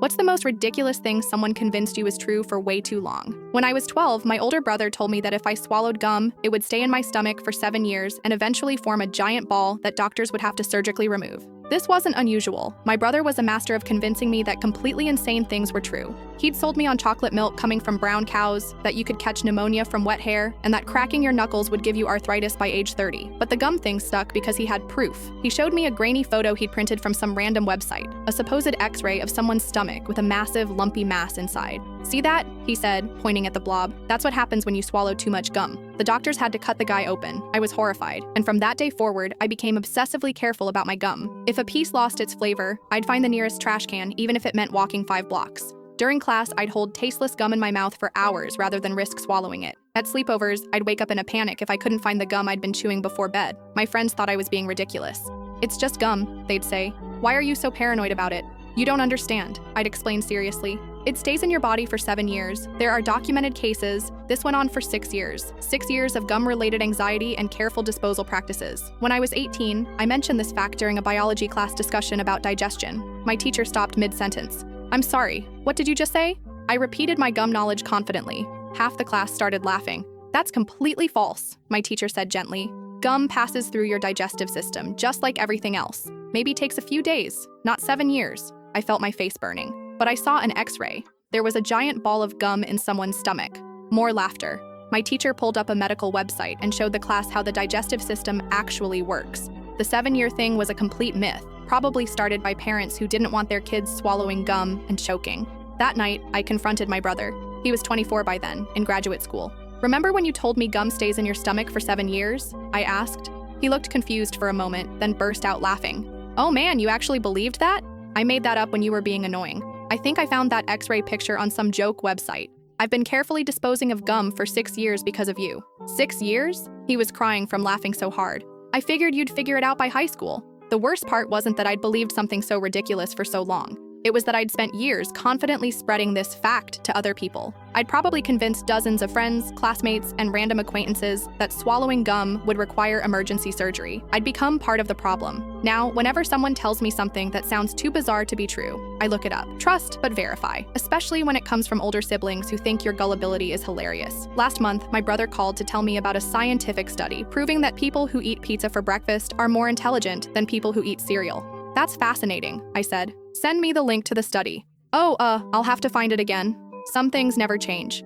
What's the most ridiculous thing someone convinced you is true for way too long? When I was 12, my older brother told me that if I swallowed gum, it would stay in my stomach for 7 years and eventually form a giant ball that doctors would have to surgically remove. This wasn't unusual. My brother was a master of convincing me that completely insane things were true. He'd sold me on chocolate milk coming from brown cows, that you could catch pneumonia from wet hair, and that cracking your knuckles would give you arthritis by age 30. But the gum thing stuck because he had proof. He showed me a grainy photo he'd printed from some random website, a supposed x-ray of someone's stomach with a massive, lumpy mass inside. "See that?" he said, pointing at the blob. "That's what happens when you swallow too much gum." The doctors had to cut the guy open. I was horrified, and from that day forward, I became obsessively careful about my gum. If a piece lost its flavor, I'd find the nearest trash can, even if it meant walking 5 blocks. During class, I'd hold tasteless gum in my mouth for hours rather than risk swallowing it. At sleepovers, I'd wake up in a panic if I couldn't find the gum I'd been chewing before bed. My friends thought I was being ridiculous. "It's just gum," they'd say. "Why are you so paranoid about it?" "You don't understand," I'd explain seriously. "It stays in your body for 7 years. There are documented cases. This went on for 6 years. 6 years of gum-related anxiety and careful disposal practices." When I was 18, I mentioned this fact during a biology class discussion about digestion. My teacher stopped mid-sentence. "I'm sorry, what did you just say?" I repeated my gum knowledge confidently. Half the class started laughing. "That's completely false," my teacher said gently. "Gum passes through your digestive system, just like everything else. Maybe takes a few days, not 7 years. I felt my face burning. But I saw an x-ray. There was a giant ball of gum in someone's stomach. More laughter. My teacher pulled up a medical website and showed the class how the digestive system actually works. The 7-year thing was a complete myth, probably started by parents who didn't want their kids swallowing gum and choking. That night, I confronted my brother. He was 24 by then, in graduate school. "Remember when you told me gum stays in your stomach for 7 years?" I asked. He looked confused for a moment, then burst out laughing. "Oh man, you actually believed that? I made that up when you were being annoying. I think I found that x-ray picture on some joke website. I've been carefully disposing of gum for 6 years because of you." 6 years? He was crying from laughing so hard. "I figured you'd figure it out by high school." The worst part wasn't that I'd believed something so ridiculous for so long. It was that I'd spent years confidently spreading this fact to other people. I'd probably convinced dozens of friends, classmates, and random acquaintances that swallowing gum would require emergency surgery. I'd become part of the problem. Now, whenever someone tells me something that sounds too bizarre to be true, I look it up. Trust, but verify, especially when it comes from older siblings who think your gullibility is hilarious. Last month, my brother called to tell me about a scientific study proving that people who eat pizza for breakfast are more intelligent than people who eat cereal. "That's fascinating," I said. "Send me the link to the study." "Oh, I'll have to find it again. Some things never change."